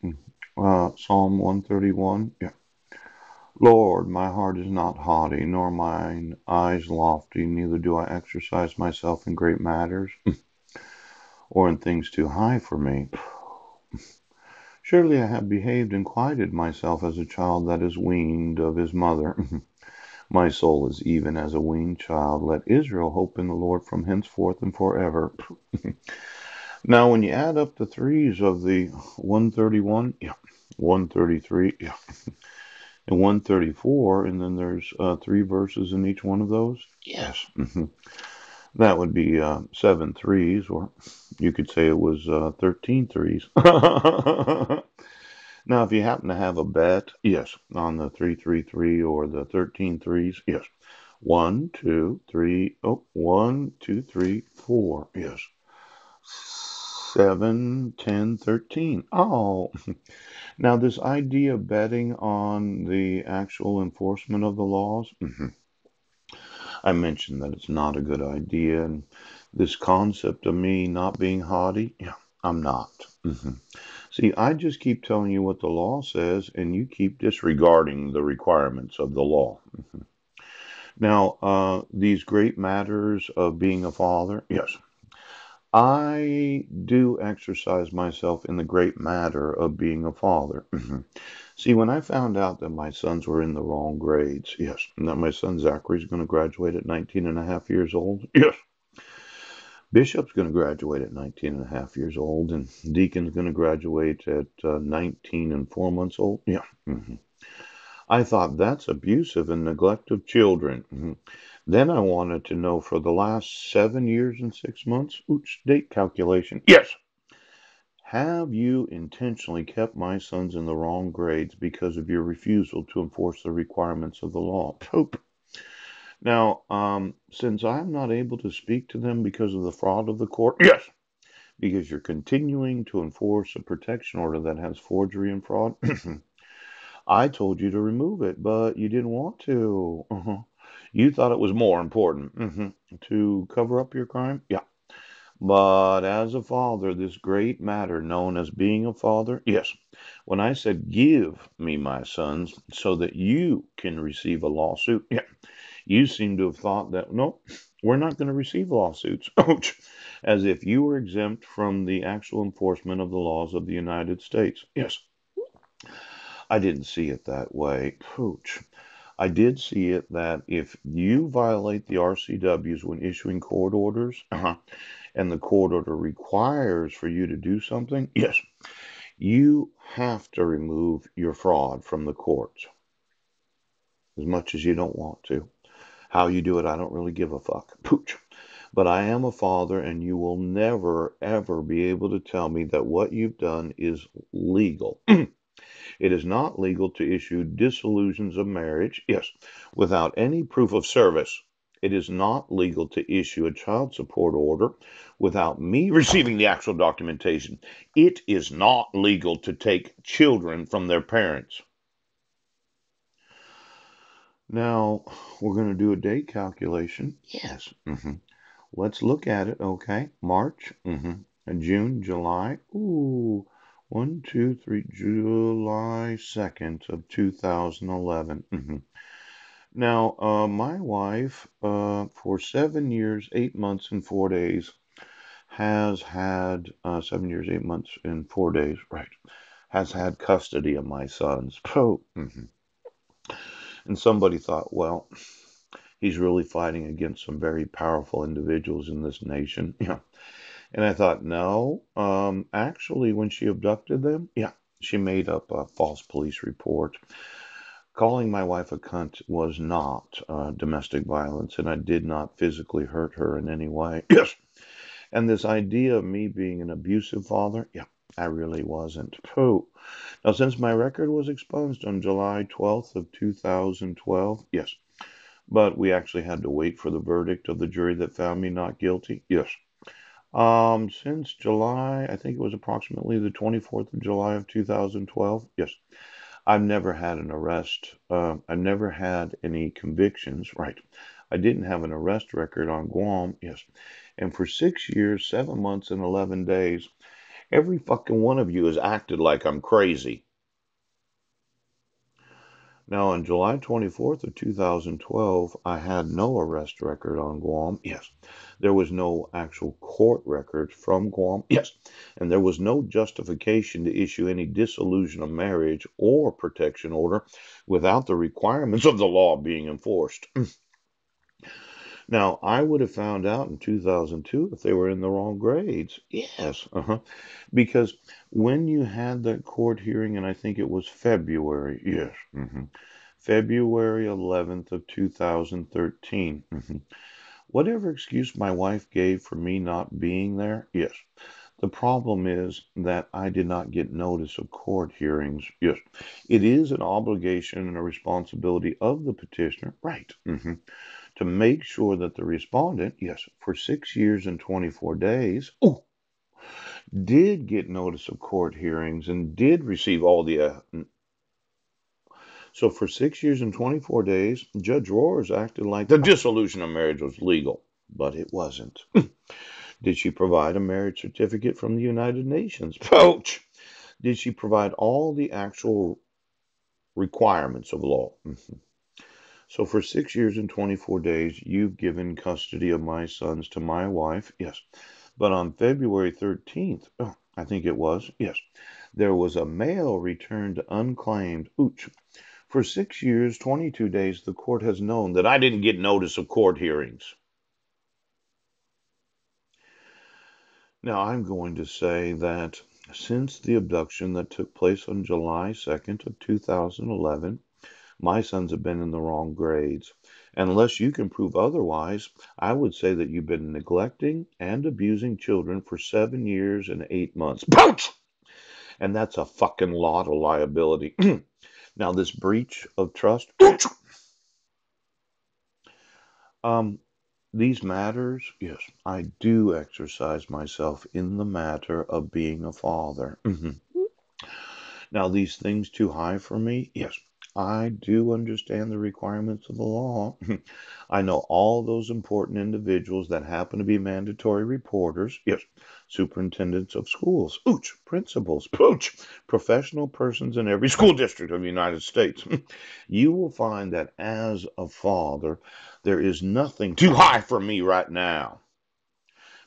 Mm. Psalm 131. Yeah. Lord, my heart is not haughty, nor mine eyes lofty, neither do I exercise myself in great matters, or in things too high for me. Surely I have behaved and quieted myself as a child that is weaned of his mother. My soul is even as a weaned child. Let Israel hope in the Lord from henceforth and forever. Now, when you add up the threes of the 131, yeah, 133, yeah, and 134, and then there's three verses in each one of those, yes, that would be seven threes, or you could say it was 13 threes. Now, if you happen to have a bet, yes, on the 333 or the 13 threes, yes. One, two, three, oh, one, two, three, four, yes. 7, 10, 13. Oh, now this idea of betting on the actual enforcement of the laws, I mentioned that it's not a good idea. And this concept of me not being haughty, yeah, I'm not. See, I just keep telling you what the law says, and you keep disregarding the requirements of the law. Now, these great matters of being a father, yes, I do exercise myself in the great matter of being a father. See, when I found out that my sons were in the wrong grades, yes, and that my son Zachary is going to graduate at 19 and a half years old, yes, Bishop's going to graduate at 19 and a half years old, and Deacon's going to graduate at 19 and 4 months old, yeah. I thought that's abusive and neglect of children. Then I wanted to know for the last 7 years and 6 months, oops, date calculation. Yes. Have you intentionally kept my sons in the wrong grades because of your refusal to enforce the requirements of the law? Pope. Now, since I'm not able to speak to them because of the fraud of the court, yes, because you're continuing to enforce a protection order that has forgery and fraud, I told you to remove it, but you didn't want to. You thought it was more important to cover up your crime? Yeah. But as a father, this great matter known as being a father, yes, when I said, give me my sons so that you can receive a lawsuit, yeah, you seem to have thought that, no, we're not going to receive lawsuits. Ouch. As if you were exempt from the actual enforcement of the laws of the United States. Yes, I didn't see it that way. Ouch. I did see it that if you violate the RCWs when issuing court orders, and the court order requires for you to do something, yes, you have to remove your fraud from the courts as much as you don't want to. How you do it, I don't really give a fuck. Pooch. But I am a father, and you will never, ever be able to tell me that what you've done is legal. It is not legal to issue dissolutions of marriage, yes, without any proof of service. It is not legal to issue a child support order without me receiving the actual documentation. It is not legal to take children from their parents. Now, we're going to do a date calculation. Yes. Let's look at it. Okay. March. June, July. Ooh. 1, 2, 3, July 2nd of 2011. Now, my wife, for 7 years, 8 months, and 4 days, has had 7 years, 8 months, and 4 days, right, has had custody of my sons. Oh, and somebody thought, well, he's really fighting against some very powerful individuals in this nation. Yeah. And I thought, no, actually, when she abducted them, yeah, she made up a false police report. Calling my wife a cunt was not domestic violence, and I did not physically hurt her in any way. Yes. And this idea of me being an abusive father, yeah, I really wasn't. Pooh. Now, since my record was expunged on July 12th of 2012, yes, but we actually had to wait for the verdict of the jury that found me not guilty. Yes. Since July, I think it was approximately the 24th of July of 2012. Yes. I've never had an arrest. I've never had any convictions. Right. I didn't have an arrest record on Guam. Yes. And for 6 years, 7 months, and 11 days, Every fucking one of you has acted like I'm crazy. Now, on July 24th of 2012, I had no arrest record on Guam. Yes. There was no actual court record from Guam. Yes. And there was no justification to issue any dissolution of marriage or protection order without the requirements of the law being enforced. Now, I would have found out in 2002 if they were in the wrong grades. Yes. Because when you had that court hearing, and I think it was February, yes. February 11th of 2013. Whatever excuse my wife gave for me not being there, yes. The problem is that I did not get notice of court hearings. Yes. It is an obligation and a responsibility of the petitioner, right, to make sure that the respondent, yes, for 6 years and 24 days, did get notice of court hearings and did receive all the so for 6 years and 24 days, Judge Roars acted like the dissolution of marriage was legal, but it wasn't. Did she provide a marriage certificate from the United Nations? Poach! Did she provide all the actual requirements of law? So for 6 years and 24 days, you've given custody of my sons to my wife. Yes. But on February 13th, I think it was, yes, there was a mail returned unclaimed. Ooch. For 6 years, 22 days, the court has known that I didn't get notice of court hearings. Now, I'm going to say that since the abduction that took place on July 2nd of 2011, my sons have been in the wrong grades. And unless you can prove otherwise, I would say that you've been neglecting and abusing children for 7 years and 8 months. Pouch! And that's a fucking lot of liability. Now, this breach of trust, these matters, yes, I do exercise myself in the matter of being a father. Now, these things too high for me, yes, I do understand the requirements of the law. I know all those important individuals that happen to be mandatory reporters, yes, superintendents of schools, ooch, principals, pooch, professional persons in every school district of the United States. You will find that as a father, there is nothing too high for me right now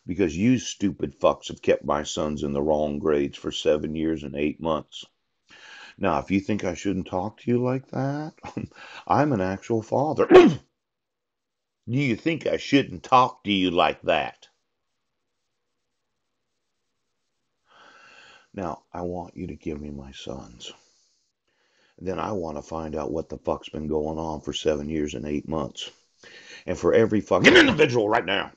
because you stupid fucks have kept my sons in the wrong grades for 7 years and 8 months. Now, if you think I shouldn't talk to you like that, I'm an actual father. Do you think I shouldn't talk to you like that? Now, I want you to give me my sons. Then I want to find out what the fuck's been going on for 7 years and 8 months. And for every fucking individual right now,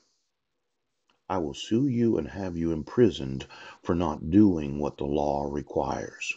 I will sue you and have you imprisoned for not doing what the law requires.